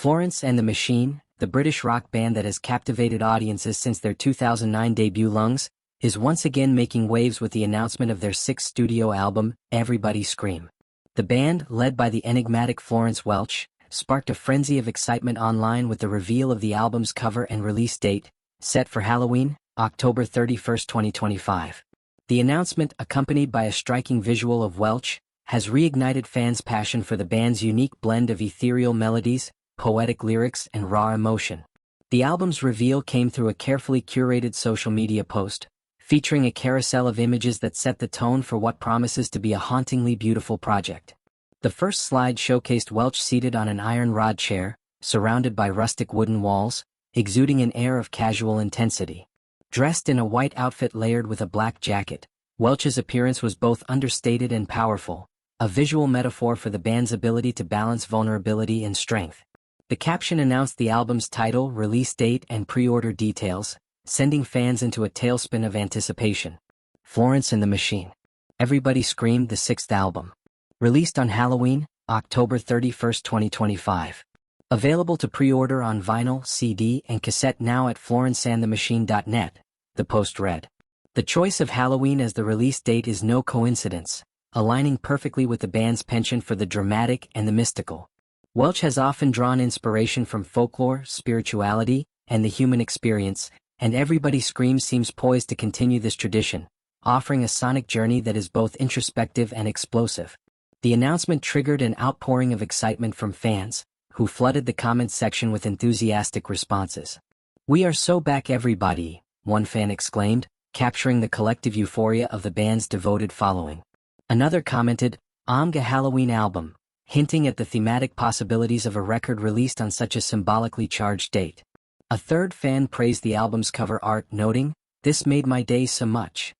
Florence and the Machine, the British rock band that has captivated audiences since their 2009 debut Lungs, is once again making waves with the announcement of their sixth studio album, Everybody Scream. The band, led by the enigmatic Florence Welch, sparked a frenzy of excitement online with the reveal of the album's cover and release date, set for Halloween, October 31, 2025. The announcement, accompanied by a striking visual of Welch, has reignited fans' passion for the band's unique blend of ethereal melodies, poetic lyrics, and raw emotion. The album's reveal came through a carefully curated social media post, featuring a carousel of images that set the tone for what promises to be a hauntingly beautiful project. The first slide showcased Welch seated on an iron rod chair, surrounded by rustic wooden walls, exuding an air of casual intensity. Dressed in a white outfit layered with a black jacket, Welch's appearance was both understated and powerful, a visual metaphor for the band's ability to balance vulnerability and strength. The caption announced the album's title, release date, and pre-order details, sending fans into a tailspin of anticipation. Florence and the Machine. Everybody Scream, the sixth album. Released on Halloween, October 31, 2025. Available to pre-order on vinyl, CD, and cassette now at florenceandthemachine.net, the post read. The choice of Halloween as the release date is no coincidence, aligning perfectly with the band's penchant for the dramatic and the mystical. Welch has often drawn inspiration from folklore, spirituality, and the human experience, and Everybody Screams seems poised to continue this tradition, offering a sonic journey that is both introspective and explosive. The announcement triggered an outpouring of excitement from fans, who flooded the comments section with enthusiastic responses. "We are so back, everybody," one fan exclaimed, capturing the collective euphoria of the band's devoted following. Another commented, "Amga Halloween album," hinting at the thematic possibilities of a record released on such a symbolically charged date. A third fan praised the album's cover art, noting, "This made my day so much.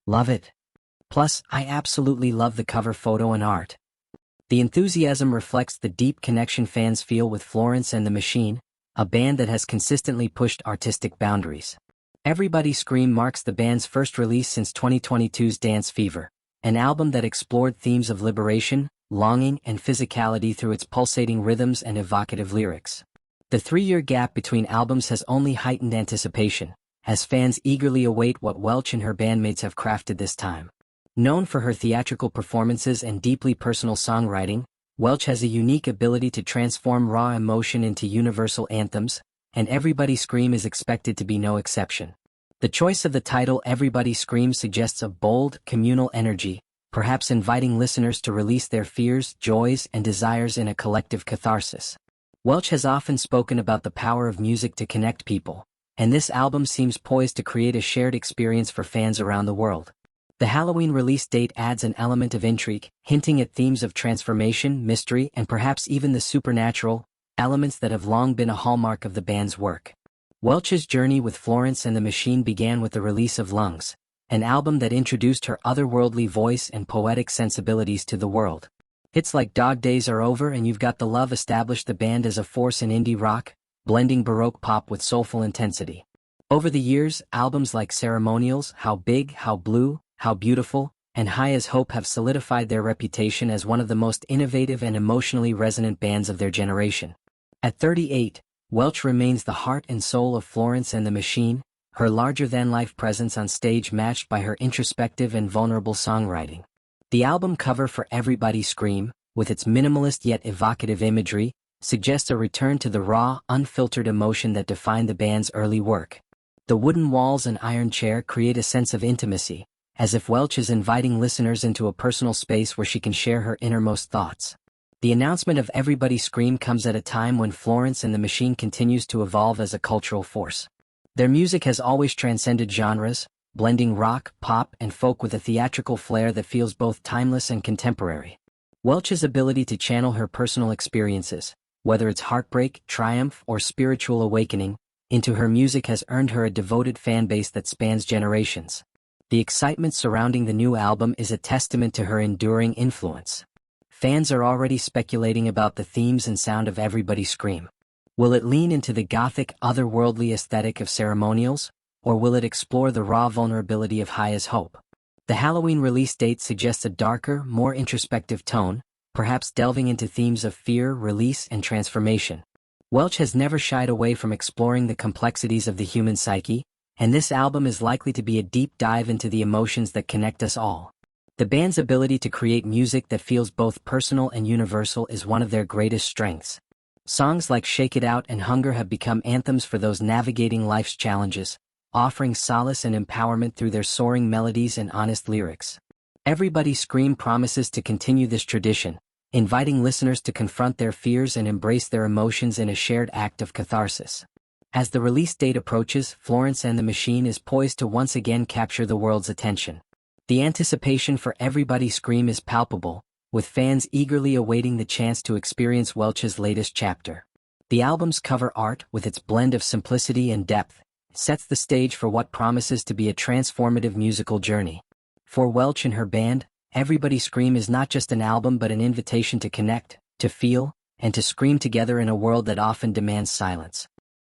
Love it. Plus, I absolutely love the cover photo and art." The enthusiasm reflects the deep connection fans feel with Florence and the Machine, a band that has consistently pushed artistic boundaries. Everybody Scream marks the band's first release since 2022's Dance Fever, an album that explored themes of liberation, longing, and physicality through its pulsating rhythms and evocative lyrics. The 3-year gap between albums has only heightened anticipation, as fans eagerly await what Welch and her bandmates have crafted this time. Known for her theatrical performances and deeply personal songwriting, Welch has a unique ability to transform raw emotion into universal anthems, and Everybody Scream is expected to be no exception. The choice of the title Everybody Scream suggests a bold, communal energy, perhaps inviting listeners to release their fears, joys, and desires in a collective catharsis. Welch has often spoken about the power of music to connect people, and this album seems poised to create a shared experience for fans around the world. The Halloween release date adds an element of intrigue, hinting at themes of transformation, mystery, and perhaps even the supernatural, elements that have long been a hallmark of the band's work. Welch's journey with Florence and the Machine began with the release of Lungs, an album that introduced her otherworldly voice and poetic sensibilities to the world. Hits like Dog Days Are Over and You've Got the Love established the band as a force in indie rock, blending Baroque pop with soulful intensity. Over the years, albums like Ceremonials, How Big, How Blue, How Beautiful, and High as Hope have solidified their reputation as one of the most innovative and emotionally resonant bands of their generation. At 38, Welch remains the heart and soul of Florence and the Machine, her larger-than-life presence on stage matched by her introspective and vulnerable songwriting. The album cover for Everybody Scream, with its minimalist yet evocative imagery, suggests a return to the raw, unfiltered emotion that defined the band's early work. The wooden walls and iron chair create a sense of intimacy, as if Welch is inviting listeners into a personal space where she can share her innermost thoughts. The announcement of Everybody Scream comes at a time when Florence and the Machine continues to evolve as a cultural force. Their music has always transcended genres, blending rock, pop, and folk with a theatrical flair that feels both timeless and contemporary. Welch's ability to channel her personal experiences, whether it's heartbreak, triumph, or spiritual awakening, into her music has earned her a devoted fan base that spans generations. The excitement surrounding the new album is a testament to her enduring influence. Fans are already speculating about the themes and sound of Everybody Scream. Will it lean into the gothic, otherworldly aesthetic of Ceremonials, or will it explore the raw vulnerability of High as Hope? The Halloween release date suggests a darker, more introspective tone, perhaps delving into themes of fear, release, and transformation. Welch has never shied away from exploring the complexities of the human psyche, and this album is likely to be a deep dive into the emotions that connect us all. The band's ability to create music that feels both personal and universal is one of their greatest strengths. Songs like Shake It Out and Hunger have become anthems for those navigating life's challenges, offering solace and empowerment through their soaring melodies and honest lyrics. Everybody Scream promises to continue this tradition, inviting listeners to confront their fears and embrace their emotions in a shared act of catharsis. As the release date approaches, Florence and the Machine is poised to once again capture the world's attention. The anticipation for Everybody Scream is palpable, with fans eagerly awaiting the chance to experience Welch's latest chapter. The album's cover art, with its blend of simplicity and depth, sets the stage for what promises to be a transformative musical journey. For Welch and her band, Everybody Scream is not just an album but an invitation to connect, to feel, and to scream together in a world that often demands silence.